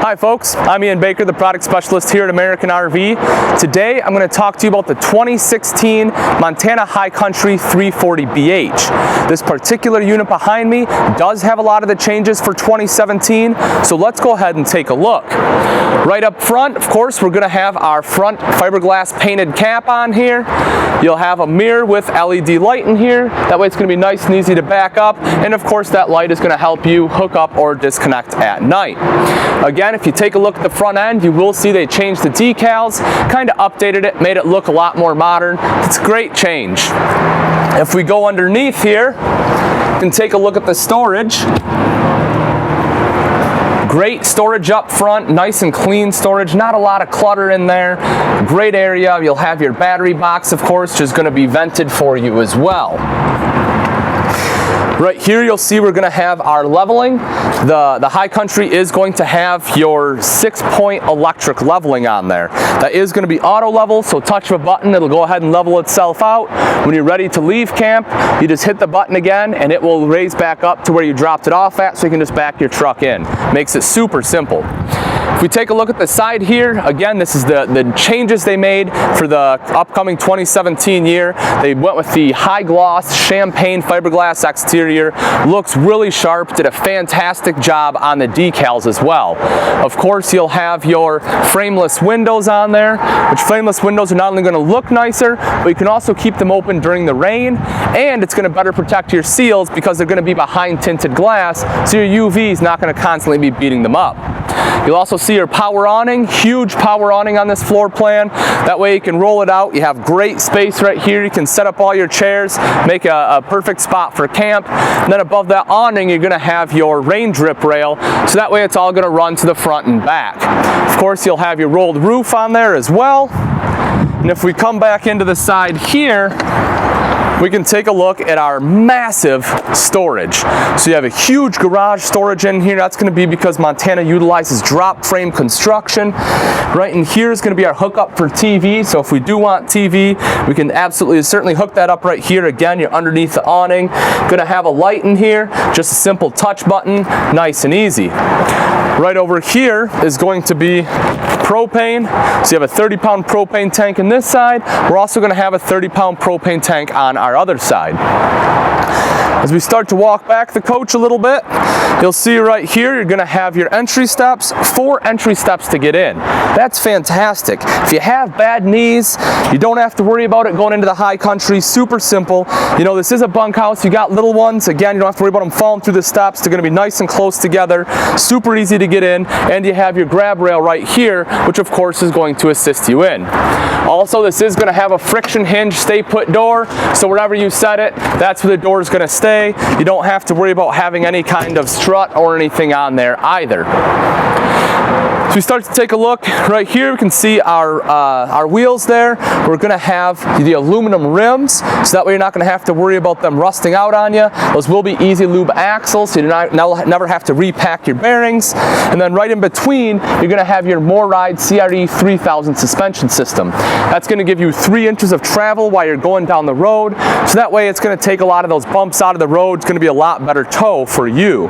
Hi folks, I'm Ian Baker, the product specialist here at American RV. Today I'm going to talk to you about the 2016 Montana High Country 340BH. This particular unit behind me does have a lot of the changes for 2017, so let's go ahead and take a look. Right up front, of course, we're going to have our front fiberglass painted cap on here. You'll have a mirror with LED light in here. That way it's going to be nice and easy to back up, and of course that light is going to help you hook up or disconnect at night. Again, if you take a look at the front end, you will see they changed the decals, kind of updated it, made it look a lot more modern. It's a great change. If we go underneath here, you can take a look at the storage. Great storage up front, nice and clean storage, not a lot of clutter in there. Great area. You'll have your battery box, of course, which is going to be vented for you as well. Right here you'll see we're going to have our leveling. The High Country is going to have your 6-point electric leveling on there. That is going to be auto level, so touch of a button, it'll go ahead and level itself out. When you're ready to leave camp, you just hit the button again and it will raise back up to where you dropped it off at, so you can just back your truck in. Makes it super simple. If we take a look at the side here, again, this is the changes they made for the upcoming 2017 year. They went with the high gloss champagne fiberglass exterior. Looks really sharp, did a fantastic job on the decals as well. Of course, you'll have your frameless windows on there, which frameless windows are not only going to look nicer, but you can also keep them open during the rain, and it's going to better protect your seals because they're going to be behind tinted glass, so your UV is not going to constantly be beating them up. You'll also see your power awning, huge power awning on this floor plan. That way you can roll it out. You have great space right here. You can set up all your chairs, make a perfect spot for camp. And then above that awning, you're going to have your rain drip rail, so that way it's all going to run to the front and back. Of course, you'll have your rolled roof on there as well. And if we come back into the side here, we can take a look at our massive storage. So you have a huge garage storage in here. That's going to be because Montana utilizes drop frame construction. Right in here is going to be our hookup for TV. So if we do want TV, we can certainly hook that up right here. Again, you're underneath the awning. Going to have a light in here, just a simple touch button, nice and easy. Right over here is going to be propane. So you have a 30-pound propane tank on this side. We're also going to have a 30-pound propane tank on our other side. As we start to walk back the coach a little bit, you'll see right here you're going to have your entry steps, 4 entry steps to get in. That's fantastic. If you have bad knees, you don't have to worry about it going into the High Country. Super simple. You know, this is a bunkhouse. You got little ones. Again, you don't have to worry about them falling through the steps. They're going to be nice and close together. Super easy to get in. And you have your grab rail right here, which of course is going to assist you in. Also, this is going to have a friction hinge stay put door. So wherever you set it, that's where the door is going to stay. You don't have to worry about having any kind of strut or anything on there either. So we start to take a look right here. We can see our wheels there. We're going to have the aluminum rims, so that way you're not going to have to worry about them rusting out on you. Those will be easy lube axles, so you never have to repack your bearings. And then right in between, you're going to have your MORryde CRE 3000 suspension system. That's going to give you 3 inches of travel while you're going down the road, so that way it's going to take a lot of those bumps out of the road. It's going to be a lot better tow for you.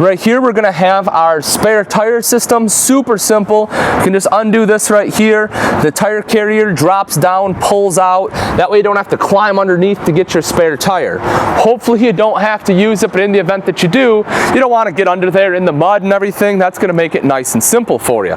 Right here we're going to have our spare tire system. Super simple. You can just undo this right here. The tire carrier drops down, pulls out. That way you don't have to climb underneath to get your spare tire. Hopefully you don't have to use it, but in the event that you do, you don't want to get under there in the mud and everything. That's going to make it nice and simple for you.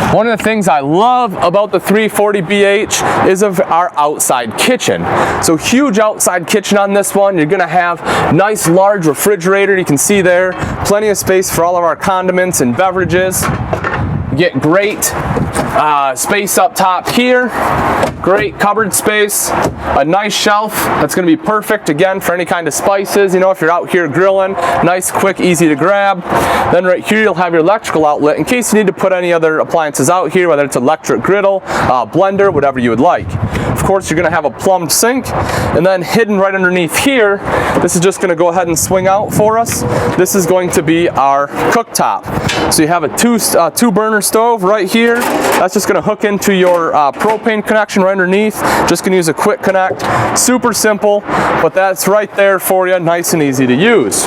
One of the things I love about the 340BH is of our outside kitchen. So huge outside kitchen on this one. You're going to have nice large refrigerator. You can see there, plenty of space for all of our condiments and beverages. You get great space up top here. Great cupboard space, a nice shelf that's going to be perfect again for any kind of spices, you know, if you're out here grilling. Nice, quick, easy to grab. Then right here you'll have your electrical outlet in case you need to put any other appliances out here, whether it's electric griddle, blender, whatever you would like. Of course, you're going to have a plumbed sink, and then hidden right underneath here, this is just going to go ahead and swing out for us. This is going to be our cooktop. So you have a two burner stove right here. That's just going to hook into your propane connection right underneath. Just going to use a quick connect. Super simple, but that's right there for you, nice and easy to use.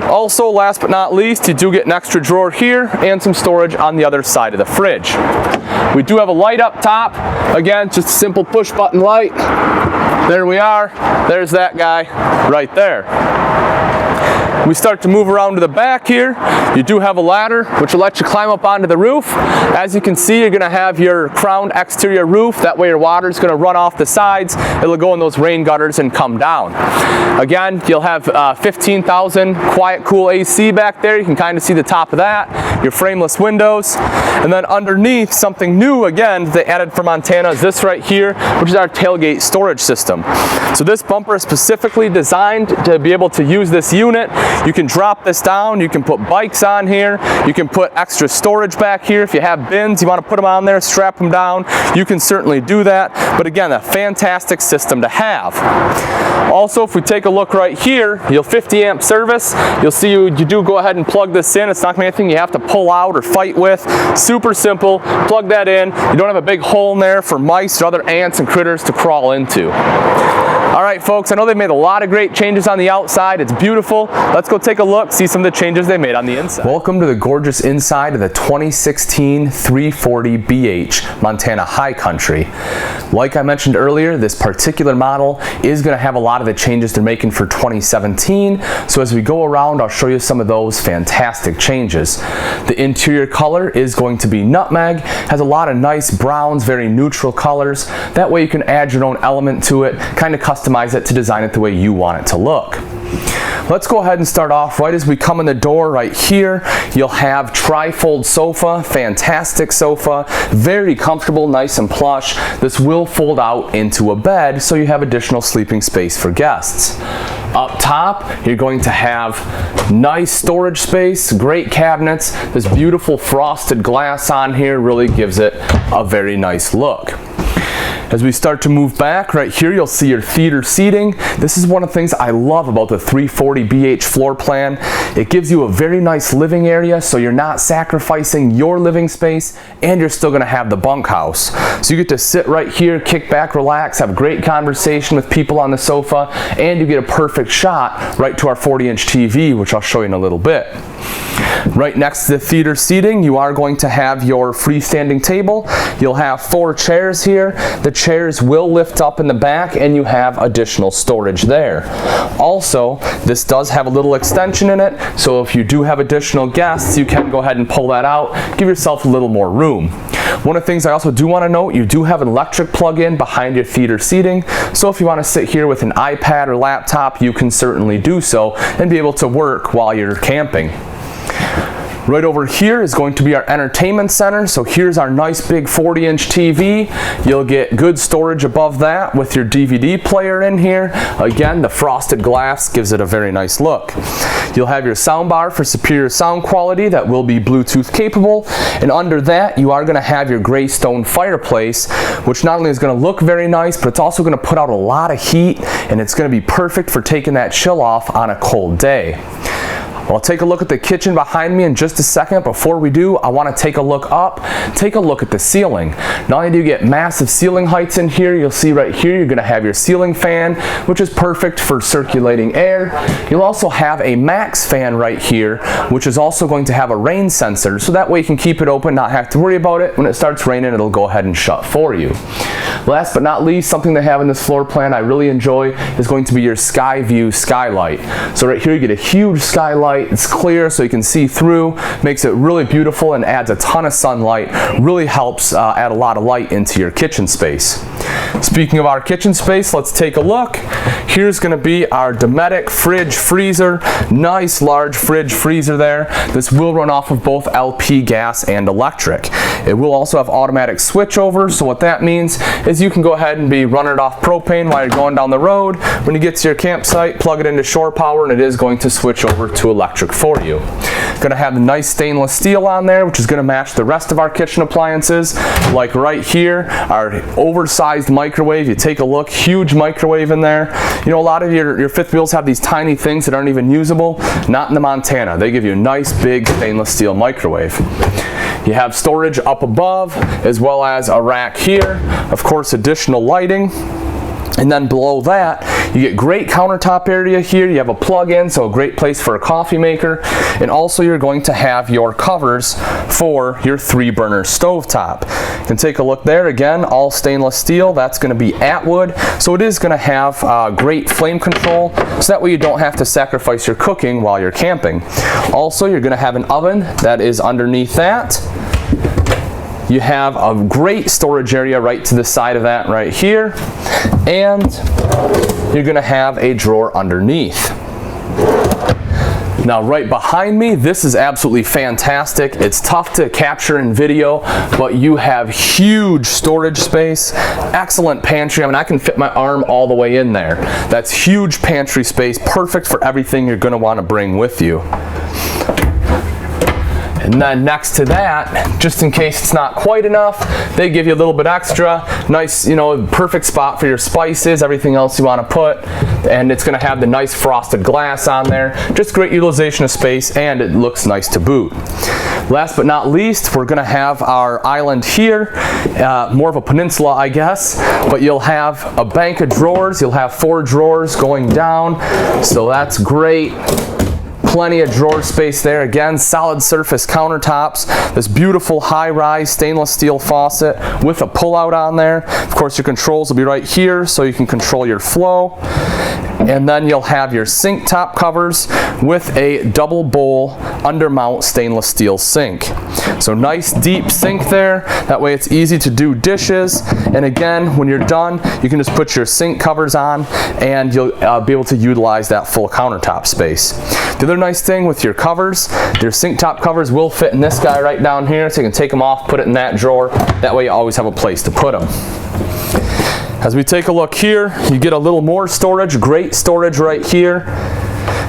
Also, last but not least, you do get an extra drawer here and some storage on the other side of the fridge. We do have a light up top. Again, just a simple push button light. There we are. There's that guy right there. We start to move around to the back here. You do have a ladder which will let you climb up onto the roof. As you can see, you're going to have your crowned exterior roof. That way your water is going to run off the sides. It'll go in those rain gutters and come down. Again, you'll have 15,000 quiet cool AC back there. You can kind of see the top of that. Your frameless windows. And then underneath, something new again they added for Montana is this right here, which is our tailgate storage system. So this bumper is specifically designed to be able to use this unit. You can drop this down, you can put bikes on here, you can put extra storage back here. If you have bins, you want to put them on there, strap them down, you can certainly do that. But again, a fantastic system to have. Also, if we take a look right here, you'll 50 amp service. You'll see you do go ahead and plug this in. It's not going to be anything you have to pull out or fight with. Super simple. Plug that in. You don't have a big hole in there for mice or other ants and critters to crawl into. All right, folks, I know they've made a lot of great changes on the outside. It's beautiful. Let's go take a look, see some of the changes they made on the inside. Welcome to the gorgeous inside of the 2016 340BH Montana High Country. Like I mentioned earlier, this particular model is going to have a lot of the changes they're making for 2017. So as we go around, I'll show you some of those fantastic changes. The interior color is going to be nutmeg. Has a lot of nice browns, very neutral colors. That way you can add your own element to it, kind of customize it to design it the way you want it to look. Let's go ahead and start off right as we come in the door right here. You'll have tri-fold sofa, fantastic sofa, very comfortable, nice and plush. This will fold out into a bed so you have additional sleeping space for guests. Up top, you're going to have nice storage space, great cabinets. This beautiful frosted glass on here really gives it a very nice look. As we start to move back, right here you'll see your theater seating. This is one of the things I love about the 340BH floor plan. It gives you a very nice living area, so you're not sacrificing your living space, and you're still going to have the bunkhouse. So you get to sit right here, kick back, relax, have a great conversation with people on the sofa, and you get a perfect shot right to our 40-inch TV, which I'll show you in a little bit. Right next to the theater seating, you are going to have your freestanding table. You'll have 4 chairs here. The chairs will lift up in the back and you have additional storage there. Also, this does have a little extension in it, so if you do have additional guests, you can go ahead and pull that out, give yourself a little more room. One of the things I also do want to note, you do have an electric plug-in behind your theater seating, so if you want to sit here with an iPad or laptop, you can certainly do so and be able to work while you're camping. Right over here is going to be our entertainment center. So here's our nice big 40-inch TV. You'll get good storage above that with your DVD player in here. Again, the frosted glass gives it a very nice look. You'll have your sound bar for superior sound quality that will be Bluetooth capable. And under that, you are going to have your gray stone fireplace, which not only is going to look very nice, but it's also going to put out a lot of heat, and it's going to be perfect for taking that chill off on a cold day. I'll take a look at the kitchen behind me in just a second. Before we do, I want to take a look up, take a look at the ceiling. Not only do you get massive ceiling heights in here, you'll see right here you're going to have your ceiling fan, which is perfect for circulating air. You'll also have a max fan right here, which is also going to have a rain sensor, so that way you can keep it open, not have to worry about it. When it starts raining, it'll go ahead and shut for you. Last but not least, something they have in this floor plan I really enjoy is going to be your sky view skylight. So right here you get a huge skylight. It's clear so you can see through, makes it really beautiful and adds a ton of sunlight, really helps add a lot of light into your kitchen space. Speaking of our kitchen space, let's take a look. Here's going to be our Dometic fridge freezer, nice large fridge freezer there. This will run off of both LP gas and electric. It will also have automatic switchover, so what that means is you can go ahead and be running it off propane while you're going down the road. When you get to your campsite, plug it into shore power and it is going to switch over to electric for you. Going to have the nice stainless steel on there, which is going to match the rest of our kitchen appliances. Like right here, our oversized sized microwave. You take a look, huge microwave in there. You know, a lot of your fifth wheels have these tiny things that aren't even usable. Not in the Montana. They give you a nice big stainless steel microwave. You have storage up above as well as a rack here. Of course, additional lighting. And then below that, you get great countertop area here. You have a plug-in, so a great place for a coffee maker. And also you're going to have your covers for your 3-burner stovetop. You can take a look there. Again, all stainless steel. That's going to be Atwood. So it is going to have great flame control, so that way you don't have to sacrifice your cooking while you're camping. Also, you're going to have an oven that is underneath that. You have a great storage area right to the side of that right here. And you're going to have a drawer underneath. Now right behind me, this is absolutely fantastic. It's tough to capture in video, but you have huge storage space, excellent pantry. I mean, I can fit my arm all the way in there. That's huge pantry space, perfect for everything you're going to want to bring with you. And then next to that, just in case it's not quite enough, they give you a little bit extra. Nice, you know, perfect spot for your spices, everything else you want to put. And it's going to have the nice frosted glass on there. Just great utilization of space, and it looks nice to boot. Last but not least, we're going to have our island here, more of a peninsula, I guess, but you'll have a bank of drawers. You'll have 4 drawers going down, so that's great. Plenty of drawer space there. Again, solid surface countertops. This beautiful high-rise stainless steel faucet with a pull-out on there. Of course, your controls will be right here, so you can control your flow. And then you'll have your sink top covers with a double bowl undermount stainless steel sink. So nice deep sink there. That way it's easy to do dishes. And again, when you're done, you can just put your sink covers on and you'll be able to utilize that full countertop space. The other nice thing with your covers, your sink top covers will fit in this guy right down here, so you can take them off, put it in that drawer. That way you always have a place to put them. As we take a look here, you get a little more storage, great storage right here.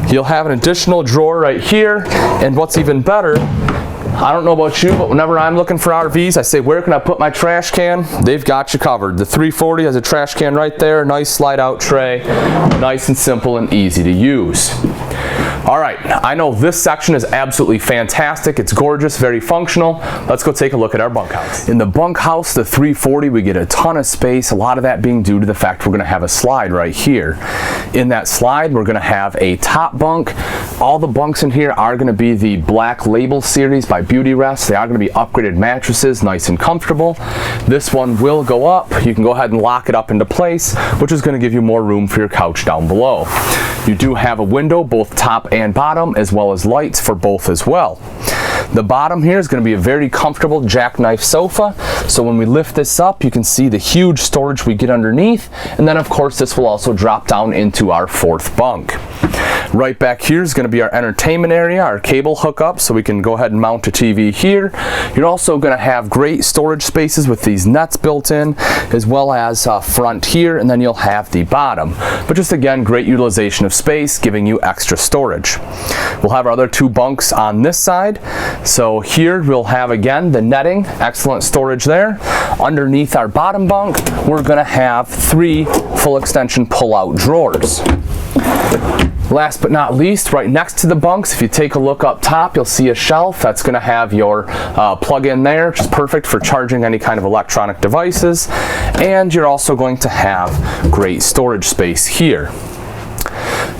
You'll have an additional drawer right here, and what's even better, I don't know about you, but whenever I'm looking for RVs, I say, where can I put my trash can? They've got you covered. The 340 has a trash can right there, nice slide out tray, nice and simple and easy to use. All right, I know this section is absolutely fantastic. It's gorgeous, very functional. Let's go take a look at our bunkhouse. In the bunkhouse, the 340, we get a ton of space, a lot of that being due to the fact we're gonna have a slide right here. In that slide, we're gonna have a top bunk. All the bunks in here are gonna be the Black Label series by Beauty Rest. They are gonna be upgraded mattresses, nice and comfortable. This one will go up. You can go ahead and lock it up into place, which is gonna give you more room for your couch down below. You do have a window, both top and bottom, as well as lights for both as well. The bottom here is going to be a very comfortable jackknife sofa. So when we lift this up, you can see the huge storage we get underneath. And then of course this will also drop down into our 4th bunk. Right back here is going to be our entertainment area, our cable hookup, so we can go ahead and mount a TV here. You're also going to have great storage spaces with these nets built in, as well as front here, and then you'll have the bottom. But just again, great utilization of space, giving you extra storage. We'll have our other 2 bunks on this side. So here we'll have again the netting, excellent storage there. Underneath our bottom bunk, we're going to have 3 full extension pull-out drawers. Last but not least, right next to the bunks, if you take a look up top, you'll see a shelf that's going to have your plug-in there, which is perfect for charging any kind of electronic devices. And you're also going to have great storage space here.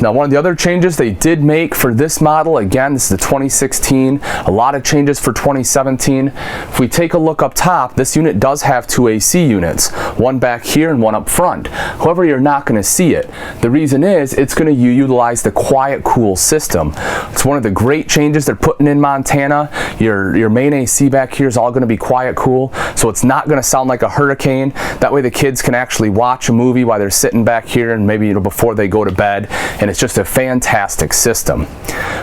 Now, one of the other changes they did make for this model, again, this is the 2016, a lot of changes for 2017. If we take a look up top, this unit does have 2 AC units, one back here and one up front. However, you're not going to see it. The reason is it's going to utilize the quiet cool system. It's one of the great changes they're putting in Montana. Your main AC back here is all going to be quiet cool, so it's not going to sound like a hurricane. That way the kids can actually watch a movie while they're sitting back here, and maybe before they go to bed, and and it's just a fantastic system.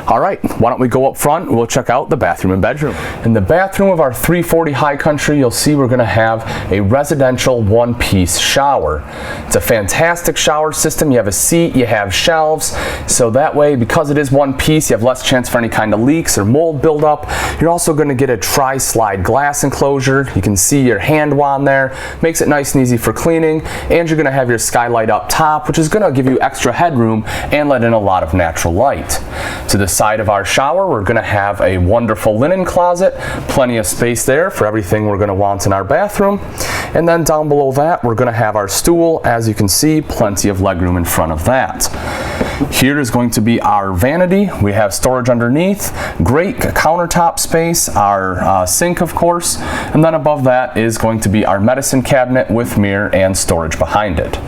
All right, why don't we go up front, we'll check out the bathroom and bedroom. In the bathroom of our 340 High Country, you'll see we're gonna have a residential one-piece shower. It's a fantastic shower system. You have a seat, you have shelves, so that way, because it is one piece, you have less chance for any kind of leaks or mold buildup. You're also gonna get a tri-slide glass enclosure. You can see your hand wand there, makes it nice and easy for cleaning, and you're gonna have your skylight up top, which is gonna give you extra headroom and let in a lot of natural light. To the side of our shower, we're gonna have a wonderful linen closet, plenty of space there for everything we're gonna want in our bathroom. And then down below that, we're gonna have our stool. As you can see, plenty of legroom in front of that. Here is going to be our vanity. We have storage underneath, great countertop space, our sink of course, and then above that is going to be our medicine cabinet with mirror and storage behind it.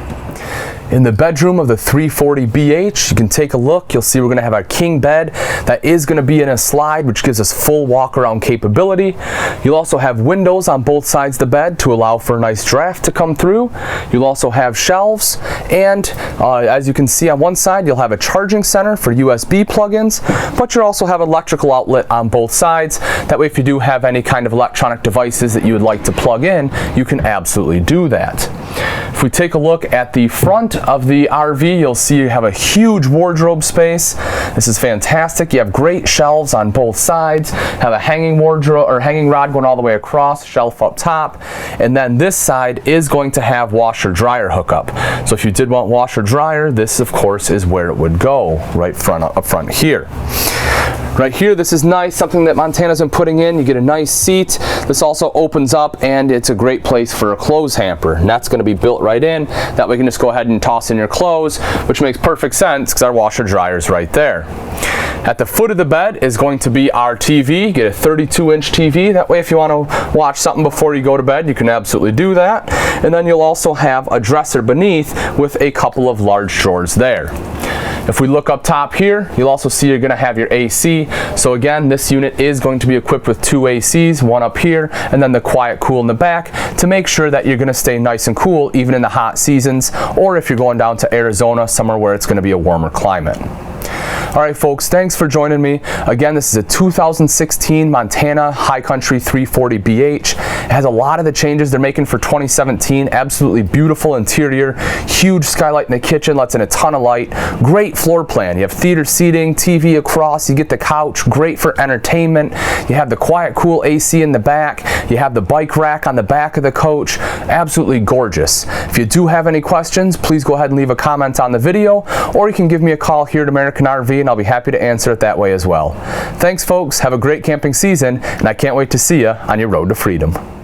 In the bedroom of the 340BH, you can take a look. You'll see we're going to have our king bed that is going to be in a slide, which gives us full walk-around capability. You'll also have windows on both sides of the bed to allow for a nice draft to come through. You'll also have shelves, and as you can see on one side, you'll have a charging center for USB plugins, but you'll also have an electrical outlet on both sides. That way, if you do have any kind of electronic devices that you would like to plug in, you can absolutely do that. If we take a look at the front of the RV, you'll see you have a huge wardrobe space. This is fantastic. You have great shelves on both sides, have a hanging wardrobe or hanging rod going all the way across, shelf up top, and then this side is going to have washer dryer hookup. So if you did want washer dryer, this of course is where it would go, right up front here. Right here, this is nice, something that Montana's been putting in. You get a nice seat. This also opens up, and it's a great place for a clothes hamper. And that's going to be built right in. That way you can just go ahead and toss in your clothes, which makes perfect sense because our washer dryer is right there. At the foot of the bed is going to be our TV. You get a 32-inch TV. That way if you want to watch something before you go to bed, you can absolutely do that. And then you'll also have a dresser beneath with a couple of large drawers there. If we look up top here, you'll also see you're going to have your AC. So again, this unit is going to be equipped with two ACs, one up here and then the quiet cool in the back to make sure that you're going to stay nice and cool even in the hot seasons, or if you're going down to Arizona, somewhere where it's going to be a warmer climate. All right, folks, thanks for joining me. Again, this is a 2016 Montana High Country 340BH. It has a lot of the changes they're making for 2017. Absolutely beautiful interior, huge skylight in the kitchen, lets in a ton of light. Great floor plan. You have theater seating, TV across, you get the couch, great for entertainment. You have the quiet, cool AC in the back. You have the bike rack on the back of the coach. Absolutely gorgeous. If you do have any questions, please go ahead and leave a comment on the video, or you can give me a call here at American RV, and I'll be happy to answer it that way as well. Thanks, folks. Have a great camping season, and I can't wait to see you on your road to freedom.